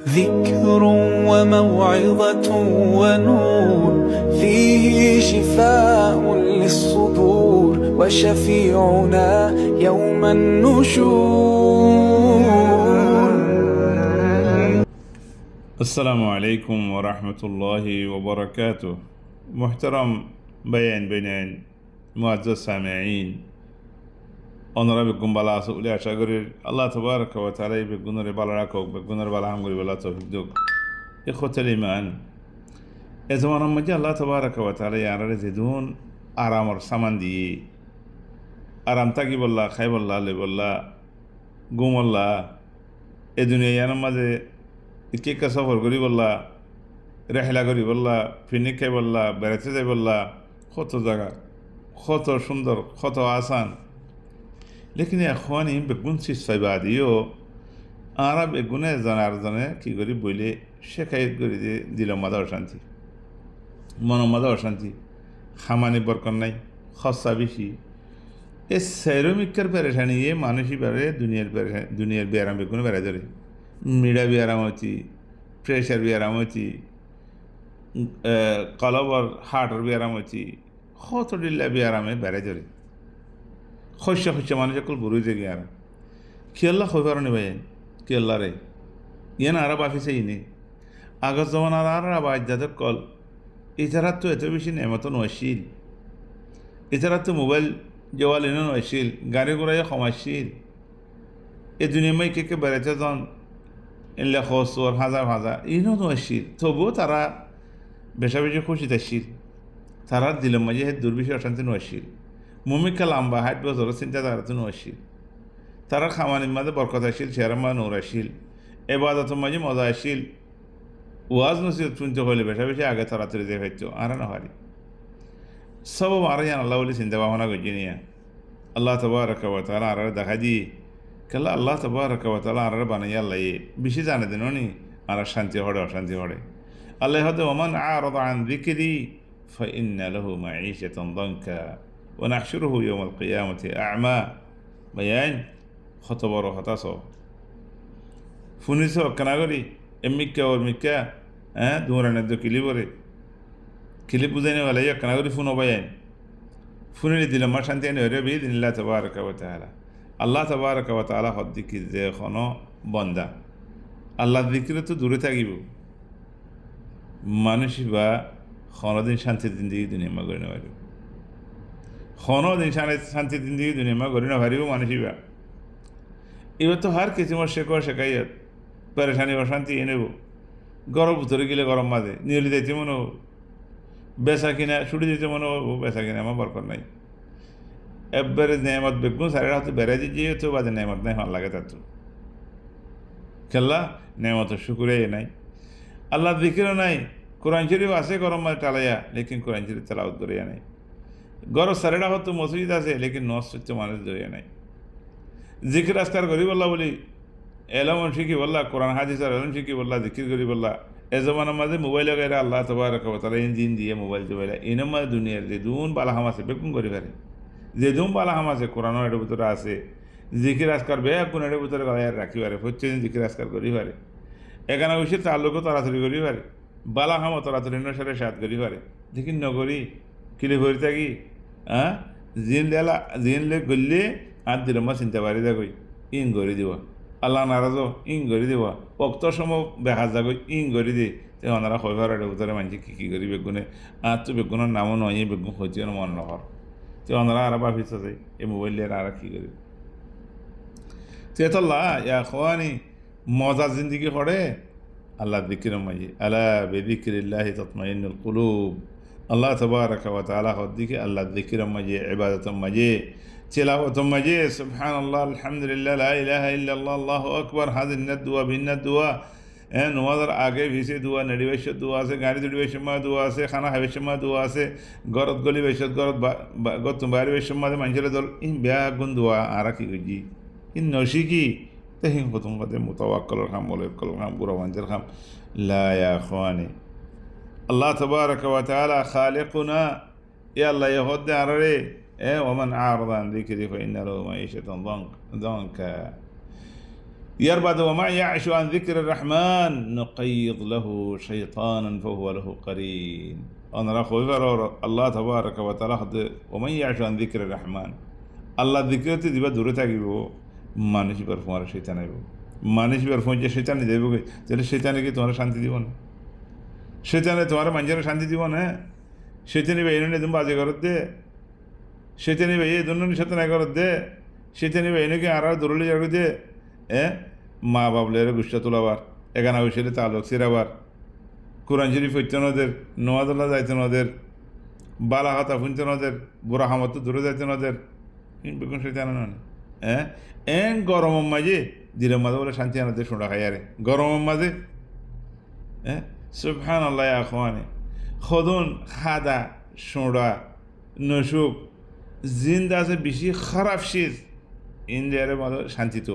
ذكر وموعظة ونور فيه شفاء للصدور وشفيعنا يوم النشور. السلام عليكم ورحمة الله وبركاته. محترم بيان بينين معزز سامعين، অনরা বেগুন বালা আছে উলি আশা করি আল্লাহ তবারক ওয়া তাআলা এই বেগুনের বালা রাখুক, বেগুনের বালা হাম করি বালা তৌফিক দিক। ইখওয়াতুল ঈমান, এ জমানার মধ্যে আল্লাহ তবারক ওয়া তাআলা ইয়ারারে যেদুন আরামর সামান দিয়ে আরাম থাকি বললা, খাই বললা, লে বললা, ঘুম বললা, এ দুনিয়া ইয়ার মাঝে কে সফর করি বললা, রেহলা করি বললা, ফিনিক খাই বললা, বেড়াতে যাই বললা, কত জায়গা, কত সুন্দর, কত আসান। লেকিন এখন বেগুন চিস্তাই বাদিও আরা বেগুনে জানার জানে কি করি বইলে শেখাই করি যে দিল মাদা অশান্তি, মন মাদা অশান্তি, খামানি বরকন নাই, খসা বেশি। এ সেরমিকের পেরেশানি এ মানুষই বেড়ে দুনিয়ার বেয়ারাম বেগুনে বেড়াই ধরে, মিডা বেয়ারাম হচ্ছি, প্রেশার বেয়ারাম হচ্ছি, কলবর হার্টের বেয়ারাম হচ্ছি, কত ডিল্লা বেয়ারামে বেড়াই ধরে। শস্য মানুষ অকল বরুই জেগে আর কি আল্লাহ খবর নেবে কি আল্লাহ রে ইয়ান আরব আফিসে ইনি আগত জমানার আর আবাজাদের কল এছাড়া তো এত বেশি নেমত নয়শীল, এছাড়া তো মোবাইল জওয়াল এনে নয়শীল, গাড়ি ঘোড়াই সমাজশীল। এই দুনিয়া মাই কে বেড়াতে যান এনলে খসর হাজার হাজার ইনও নয়শীল, তবুও তারা বেশা বেশি খুশি থাকশীল। তারা দিলের মাঝে দুর্বিষে অশান্তি নয়শীল, মুমিকা লম্বা 60 বছর চিন্তাধারা তো নয়শীল। তারা খামানির মাঝে বরকত আসিল, চেহারা মা নূর আসিল, এবাদতের মাঝে মজা আসিল। ওয়াজ নসিহত শুনতে হইলে বেশা বেশি আগে তাড়াতাড়ি যে হইতো আর না হারি সব আর ইয়ান আল্লাহ বলে চিন্তা ভাবনা করছি নিয়ে আল্লাহ তাবারক ওয়া তাআলা আর দেখা দি কেলা আল্লাহ তাবারক ওয়া তাআলা আর বানাইয়া আল্লাহ বেশি জানে দেন নি আর শান্তি হড়ে অশান্তি হড়ে। আল্লাহ হয়তো ওমান আ'রাদা আন যিকরি ফাইন্না লাহু মাঈশাতান দানকা ওয়া নাহশুরুহু ইয়াওমাল কিয়ামাতি আ'মা। বায়ান কত বড় হতাশ ফুনিস কেনা করি এমিকা ওর মিকা হ্যাঁ দুরানের তো কিলি বলে কিলি বুঝাই নেওয়া কেনা করি ফোন বায়ান ফুনিলে দিলাম আমার শান্তি আনি হরে বিদ আল্লাহ তাবারক ওয়া তাআলা। আল্লাহ তাবারক ওয়া তাআলা হদ্দিকি যে এখনো বন্দা আল্লাহ দিকিরে তো দূরে থাকিব মানুষ বা খনদিন শান্তির জিন্দিগি দুনিয়া মা করে নেওয়া খনদিন শান্তির জিন্দিগি দুনিয়া মা করে না পারিব মানুষই বা এবার তো হার কিছু আমার শেখাইয়াত পেরেশানি অশান্তি এনেব গরম ভিতরে গেলে গরম মাঝে নিয়লি যাইতে মনে হব, বেচা কিনা ছুটি দিতে মনে হবো, বেচা কিনা আমার বরকর নাই। একবারে নেয়ামত বেগুন সারের হাতে বেড়াই দিয়ে তো বাজে নেয়ামত নাই ভালো লাগে তার তো খেলা নেয়ামতের শুকুরে নাই, আল্লাহ দিকিরও নাই। কোরআন শরীফ আছে গরম মাঝে টালাইয়া, লেকিন কোরআন শরীফ তেলাওয়াত করিয়া নাই। গরম সারেরা হয়তো মসজিদ আছে লেকিন নস হচ্ছে মানুষ ধরিয়া নাই। জিকির আজকার করি বললা বলি এলম শিখি বললা, কোরআন হাদিসের এলম শিখি বললা, জিকির করি বললা। এ জমানার মাঝে মোবাইল গাইরা আল্লাহ তাবারক ওয়া তাআলা ইঞ্জিন দিয়ে মোবাইল টোবাইলা এনের মাঝে দুনিয়ার যে দুন বালাহাম আছে বেগুন করি পারে, যে দুন বালাহাম আছে কোরআনের এটার ভিতরে আছে, জিকির আজকার বেগুন এটার ভিতরে গায়ার রাখি পারে, প্রত্যেকদিন জিকির আজকার করি পারে। এখানে বসে তাল্লুকও তাড়াতাড়ি করি পারে, বালাহামও তাড়াতাড়ি সাথে সাত করি পারে। দেখিন নগরী কিলে ভরি থাকি হ্যাঁ জিন লে গললে আর দিল মা চিন্তা পারি দেখই ইন গড়ি দিব আল্লাহ নারাজ ইন গড়ি দিব অক্ত সময় বেহা যাগই ইন গড়ি দি তে ওনারা হইবার ভিতরে মানুষ কী করি বেগুনে আর তো বেগুনের নামও নয় বেগুন হইতে মন নহর তে ওনারা আর বাফিস আছে এই মোবাইল আর কী করি তেতল্লা ইয়া খোয়ানি মজা জিন্দিগি করে আল্লাহ দিকির মাঝে আলা বিযিকরিল্লাহি তাতমাইন্নুল কুলুব। আল্লাহ তাবারক ওয়া তাআলা হদ্দিকে আল্লাহ দিকির মাঝে ইবাদতের মাঝে তিলাওয়াতের মাঝে সুবহানাল্লাহ আলহামদুলিল্লাহ লা ইলাহা ইল্লাল্লাহ আল্লাহু আকবার হাজির দোয়া ভিন্ন দোয়া নমাজের আগে ভিসে দোয়া নেড়িবেশের দোয়া আছে, গাড়ি দুড়িবের সময় দোয়া আছে, খানা খাইবের সময় দোয়া আছে, গরত গলি বেশত গরত বাইরে বেশের মাঝে মানুষের দল ইন বেগুন দোয়া আর কি করছি ইন নশিকি تهين ختم قدم متوكل الخام ولكل الخام قرا وانجر خام. لا يا اخواني الله تبارك وتعالى خالقنا يلا يهد عليه ومن أعرض عن ذكري فإن له معيشة ضنكا ইয়ার বাদে ওমা ইয়াশু আন যিকরির রহমান নুকাইয়িদ লাহু শাইতানান ফাহুয়া লাহু কারীন। ওনারা কইবার আল্লাহ তাবারাকা ওয়া তাআলা হতে ওমা ইয়াশু আন যিকরির রহমান, আল্লাহ যিকরতে দিবা দূরে থাকিব, মানুষ বার ফোয়ার শয়তান আইব। মানুষ বার ফোন যে শয়তান যাইব, তাহলে শয়তানে কি তোমার শান্তি দিব না? শয়তানে তোমার মানুষের শান্তি দিব না? শয়তানি ভাই এনে তুমি বাজে করত দে, শয়তানি ভাই এই জন্য শয়তান করত দে, শয়তানি ভাই এনেকে আর দৌড়লে যাবে দে। মা বাবলের গুসা তোলাবার, এখানে বসে তালক সিরাবার, কোরআন শরীফ হইতেন ওদের, নোয়াদুল্লাহ যাইতেন ওদের, বালা হাতা ফুনতেন ওদের, বুড়া হামত দূরে যাইতেন ওদের, বেগুন শৈতান নয়। গরমের মাঝে দিনের মাঝে বলে শান্তি আনাদের সোনা খাই আরে গরমের মাঝে। সুবহানাল্লাহ আখওয়ানি, খদন খাদা সোঁড়া নসুক জিন্দা আছে বেশি খারাপ শীত ইন্ডিয়ার মাঝে শান্তি তো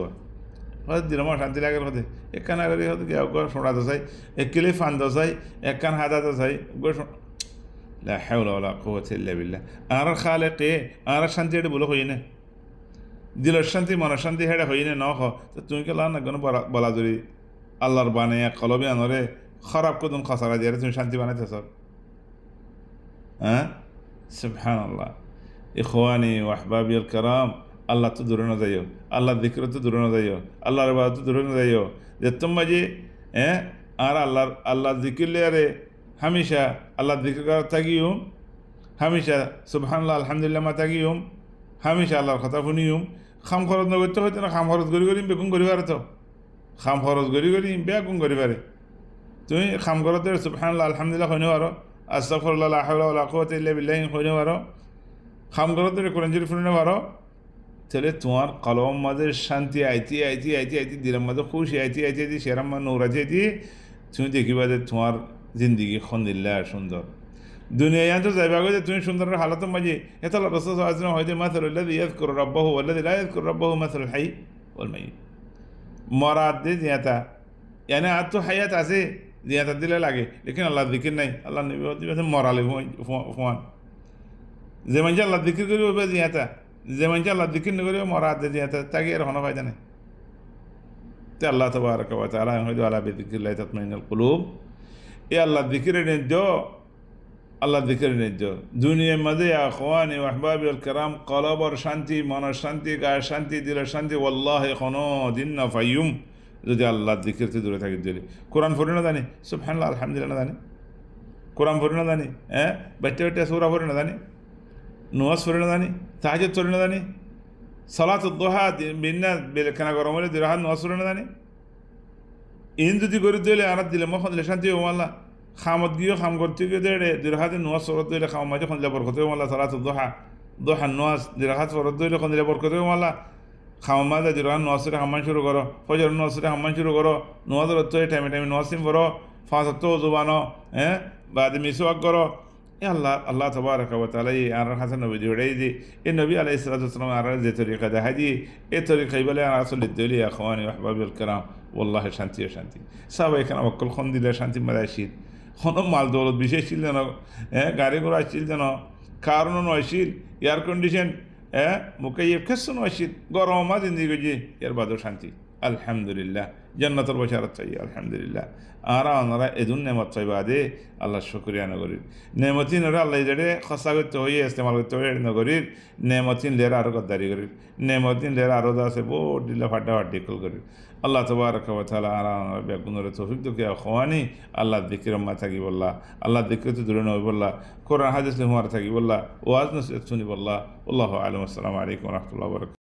হয়তো দিন আমার শান্তি লাগে হতে একখানা করে হয়তো কেউ সোঁড়া তো চাই, এক কিলে ফান তো চাই, একখান হাদা তো চাই, লা হাওলা ওয়ালা কুওয়াতা ইল্লা বিল্লাহ। আর খালে কে আর শান্তি এটা বলে হই না, দিলের শান্তি মনের শান্তি হেডা হই না নখ, তো তুমি কে লান না কোনো বলা যদি আল্লাহর বানে কলবে আনরে খারাপ কদম খসারা দিয়ে তুমি শান্তি বানাইতে সব। সুবহানাল্লাহ ইখওয়ানি ওয়া আহবাবিল কিরাম, আল্লাহ তো দূরে না যাইও, আল্লাহ যিকর তো দূরে না যাইও, আল্লাহর ইবাদত তো দূরে না যাইও। যে তোমরা যে আর আল্লাহ যিকিরলে আরে হামেশা আল্লাহ যিকির করা থাকিও, হামেশা সুবহানাল্লাহ আলহামদুলিল্লাহ মা থাকিও, হামেশা আল্লাহর কথা শুনিও। খাম খরচ নগরতে হইতে না, খাম খরচ করি বেগুন করি পারে, তো খাম খরচ করি বেগুন করি পারে। তুমি খাম করতে সুবহানাল্লাহ আলহামদুলিল্লাহ হইনে পারো, আস্তাগফিরুল্লাহ লা হাওলা ওয়ালা কুওয়াতা ইল্লা বিল্লাহ হইনে পারো, খাম করতে কোরআন শরীফ শুনে পারো, তাহলে তোমার কলম মাঝে শান্তি আইতি আইতি আইতি আইতি দিলের মাঝে খুশি আইতি আইতি আইতি সেরাম নৌরাজি আইতি, তুমি দেখিবা যে তোমার জিন্দগি খন্দিল্লা সুন্দর। দুনিয়া তো যাইবা যে তুমি সুন্দর হালত মাঝে এত রাসূল সাল্লাল্লাহু আলাইহি ওয়াসাল্লাম হয়তো মাসালুল্লাযী ইয়াযকুরু রাব্বাহু ওয়াল্লাযী লা ইয়াযকুরু রাব্বাহু মাসালুল হাই ওয়াল মাইয়িত। মরাদ দে জিয়াতা ইয়ানি আর তো হায়াত আছে, জিয়াতা দিলে লাগে, লেকিন আল্লাহ যিকির নাই। আল্লাহ নবী বলতে মরালে ফোয়ান যে মানুষ আল্লাহ যিকির করিবে জিয়াতা, যে মানুষ আল্লাহ যিকির নকরিবে মরাদ দে জিয়াতা, তাকে এর হনো ফায়দা নাই। তো আল্লাহ তাবারাকা ওয়া তাআলা হয়তো আলা বিযিকিল্লাহি তাতমাইন্নুল কুলুব, এ আল্লাহ যিকিরের ন্যায্য, আল্লাহ যিকিরের ন্যায্য দুনিয়ার মাঝে আখওয়ানি ওয়া আহবাবিল কিরাম কলবর শান্তি, মনের শান্তি, গায়ের শান্তি, দিলের শান্তি ওয়াল্লাহি কোনো দিন না ফাইয়ুম যদি আল্লাহ যিকির থেকে দূরে থাকি। দিলে কোরআন পড়ি না জানি, সুবহানাল্লাহ আলহামদুলিল্লাহ না জানি, কোরআন পড়ি না জানি, বাচ্চা বাচ্চা সূরা পড়ি না জানি, নামাজ পড়ি না জানি, তাহাজ্জুদ পড়ি না জানি, সালাতুদ দুহা বিন্না বেলখানা গরম হলে দুই রাকাত নামাজ পড়ি না জানি। ইন যদি করে দিলে আর দিলে মখন দিলে শান্তি হবো আল্লাহ। খামত গিয়েও খাম করতে গিয়ে দেড়ে দুই রাকাতে নামাজ পড়ত দিলে খাম মাঝে খন দিলে বরকত হবো আল্লাহ। সালাতুদ দুহা দুহা নামাজ দুই রাকাত পড়ত দিলে খন দিলে বরকত হবো আল্লাহ। খাওয়া মাঝে দুই রাকাত নামাজ হাম্মান শুরু করো, ফজর নামাজ হাম্মান শুরু করো, নামাজের অর্থ টাইমে টাইমে নামাজ পড়ো, 5 ওয়াক্ত ওযু বানো, বাদে মিসওয়াক করো। আল্লাহ আল্লাহ তাবারাকা ওয়া তাআলা আর হাসান নবী জোড়াই দি এই নবী আলাইহিস সালাতু ওয়াস সালাম আর যে তরিকা দেখা দি এই তরিকাই বলে আর আসলে দিলি আখওয়ানি ওয়া আহবাবিল কিরাম ওয়াল্লাহি শান্তি শান্তি সাহাবায়ে কেরাম অকল খন দিলে শান্তি মাদাইছিল, কোনো মাল দৌলত বিশেষ ছিল না, গাড়ি ঘোড়া ছিল যেন, কারণ নয়ছিল, এয়ার কন্ডিশন মুকাইয়্যিফ কিছু নয়ছিল, গরম মা জিন্দিগি গজি এর বাদও শান্তি আলহামদুলিল্লাহ। জান্নাতের বশারত চাই আলহামদুলিল্লাহ। আর আমরা এদুন নেমত চাই বাদে আল্লাহ শুকরিয়া নগরীর নেমতিন ওরা আল্লাহ যারে খসা করতে হইয়ে ইস্তেমাল করতে হয়ে নগরীর নেমতিন লেরা আরও গদ্দারি করির, নেমতিন লেরা আরও আছে বোট দিল্লা ফাড্ডা ফাড্ডি কল করির। আল্লাহ তাবারাকা ওয়া তাআলা আর বেগুনের তৌফিক দিকে আখওয়ানি আল্লাহ যিকির মা থাকি বললা, আল্লাহ যিকির তো দূরে নয় বললা, কোরআন হাদিস লিমার থাকি বললা, ওয়াজ নসিহত শুনি বললা। আল্লাহু আলাইহি ওয়া সাল্লামু আলাইকুম ওয়া রাহমাতুল্লাহি ওয়া বারাকাতুহু।